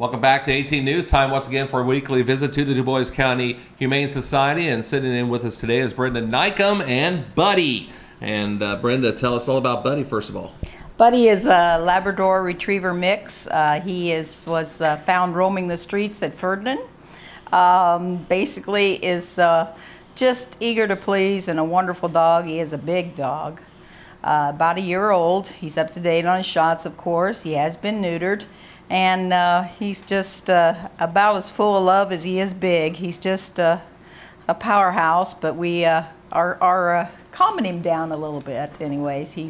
Welcome back to 18 News Time once again for a weekly visit to the Dubois County Humane Society. And sitting in with us today is Brenda Neukam and Buddy. And Brenda, tell us all about Buddy first of all. Buddy is a Labrador Retriever mix. He was found roaming the streets at Ferdinand. Basically is just eager to please and a wonderful dog. He is a big dog. About a year old. He's up to date on his shots, of course. He has been neutered. And he's just about as full of love as he is big. He's just a powerhouse, but we are calming him down a little bit. Anyways, he,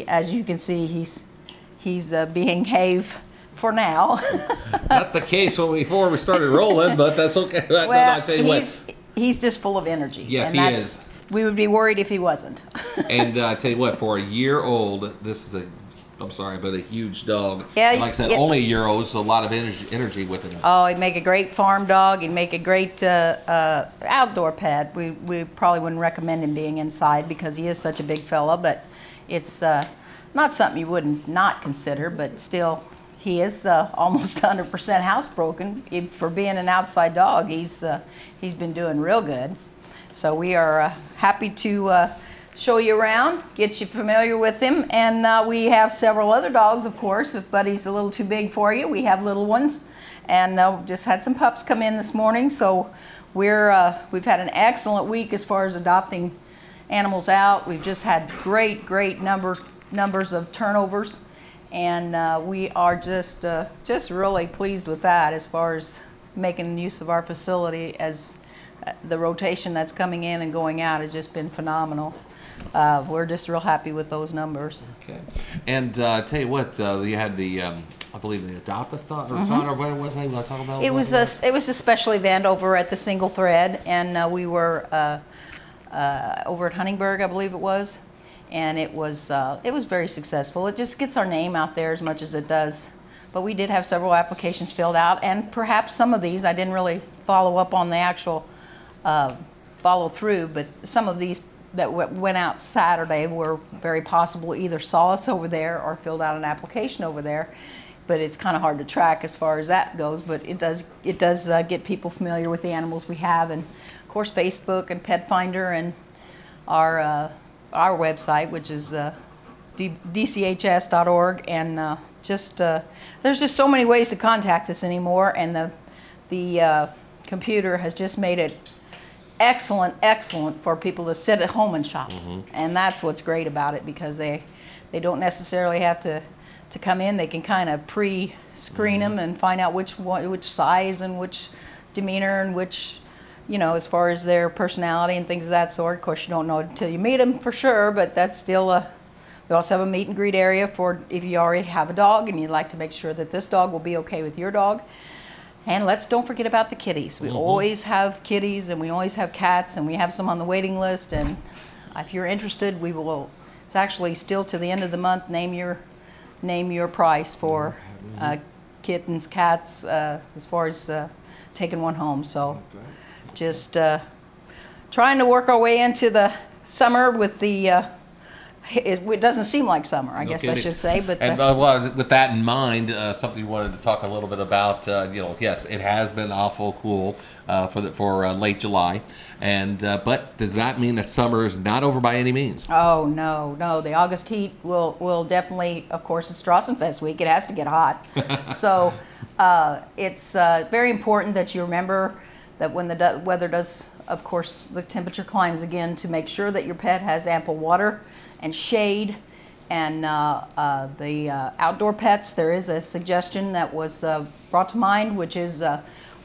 as you can see, he's behave for now. Not the case before we started rolling, but that's okay. Well, no, I tell you what, he's just full of energy. Yes, and he is. We would be worried if he wasn't. And I tell you what, for a year old, this is I'm sorry, but a huge dog. Yeah, like I said, only a year old, so a lot of energy with him. Oh, he'd make a great farm dog. He'd make a great outdoor pet. We probably wouldn't recommend him being inside because he is such a big fella, but it's not something you wouldn't not consider, but still, he is almost 100% housebroken. For being an outside dog, he's been doing real good. So we are happy to show you around, get you familiar with him, and we have several other dogs, of course. If Buddy's a little too big for you, we have little ones, and just had some pups come in this morning. So we've had an excellent week as far as adopting animals out. We've just had great numbers of turnovers, and we are just really pleased with that as far as making use of our facility, as the rotation that's coming in and going out has just been phenomenal. We're just real happy with those numbers. Okay. And tell you what, you had the, I believe the adopt-a-thon, or what was it? You want to talk about? It was a special event over at the Single Thread, and we were over at Huntingburg, I believe it was, and it was very successful. It just gets our name out there as much as it does. But we did have several applications filled out, and perhaps some of these, I didn't really follow up on the actual follow through, but some of these that went out Saturday were very possible either saw us over there or filled out an application over there. But it's kind of hard to track as far as that goes. But it does get people familiar with the animals we have, and of course Facebook and Pet Finder and our website, which is dchs.org, and there's just so many ways to contact us anymore, and the computer has just made it excellent for people to sit at home and shop. And that's what's great about it, because they don't necessarily have to come in. They can kind of pre-screen them and find out which size and which demeanor and which, as far as their personality and things of that sort. Of course, you don't know until you meet them for sure, but that's still we also have a meet and greet area for if you already have a dog and you'd like to make sure that this dog will be okay with your dog. And don't forget about the kitties. We always have kitties, and we always have cats, and we have some on the waiting list. And if you're interested, we will. It's actually still to the end of the month. Name your price for kittens, cats, as far as taking one home. So just trying to work our way into the summer with the. It doesn't seem like summer, I guess I should say. But well, with that in mind, something you wanted to talk a little bit about. Yes, it has been awful cool for late July, and but does that mean that summer is not over by any means? Oh no! The August heat will definitely, of course, it's Strassenfest week. It has to get hot, so it's very important that you remember that when the weather does, of course, the temperature climbs again, to make sure that your pet has ample water and shade. And the outdoor pets, there is a suggestion that was brought to mind, which is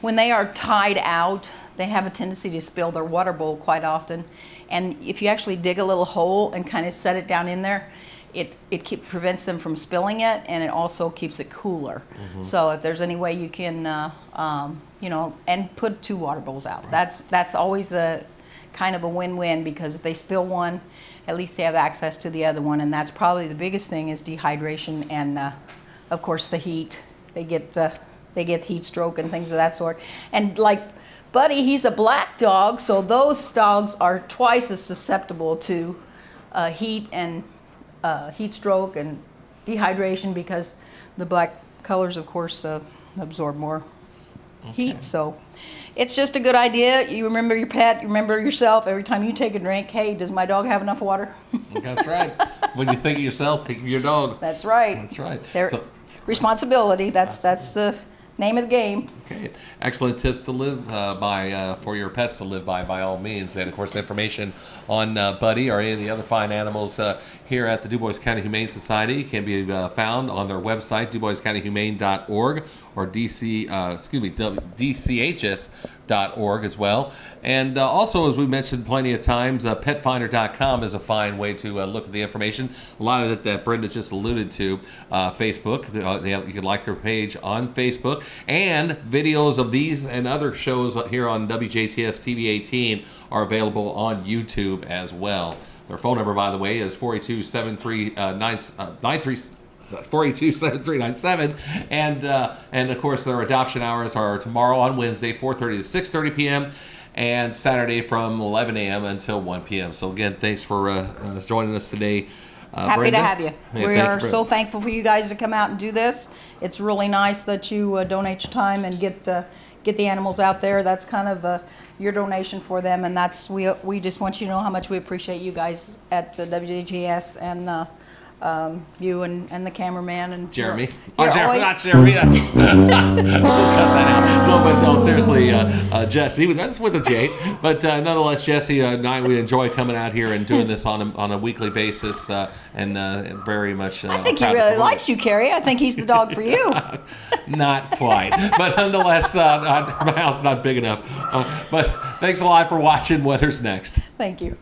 when they are tied out, they have a tendency to spill their water bowl quite often. And if you actually dig a little hole and kind of set it down in there, it prevents them from spilling it, and it also keeps it cooler. So if there's any way you can, and put 2 water bowls out. Right. That's always a kind of a win-win, because if they spill one, at least they have access to the other one, and that's probably the biggest thing, is dehydration and of course the heat. They get heat stroke and things of that sort. And like Buddy, he's a black dog, so those dogs are twice as susceptible to heat and heat stroke and dehydration, because the black colors, of course, absorb more heat. So it's just a good idea. You remember your pet, you remember yourself. Every time you take a drink, hey, does my dog have enough water? That's right. When you think of yourself, think of your dog. That's right. That's right. Responsibility, that's the name of the game. Okay, excellent tips to live by for your pets to live by all means. And of course, information on Buddy or any of the other fine animals here at the Dubois County Humane Society can be found on their website, duboiscountyhumane.org, or DCHS.org as well. And also, as we mentioned plenty of times, petfinder.com is a fine way to look at the information. A lot of it that Brenda just alluded to, Facebook. You can like their page on Facebook. And videos of these and other shows here on WJTS TV 18 are available on YouTube as well. Their phone number, by the way, is 482-7397, and of course their adoption hours are tomorrow on Wednesday 4:30 to 6:30 p.m. and Saturday from 11 a.m. until 1 p.m. So again, thanks for joining us today. Happy Brenda. to have you. Hey, We are so thankful for you guys to come out and do this. It's really nice that you donate your time and get the animals out there. That's kind of your donation for them, and that's we just want you to know how much we appreciate you guys at WJTS and you and the cameraman and Jeremy. You're Jeremy, always, not Jeremy. We'll cut that out. No, but no, seriously, Jesse. That's with a J. But nonetheless, Jesse and I, we enjoy coming out here and doing this on a weekly basis, and very much. I think he really likes you, Carrie. I think he's the dog for you. Not quite, but nonetheless, my house is not big enough. But thanks a lot for watching. Weather's next. Thank you.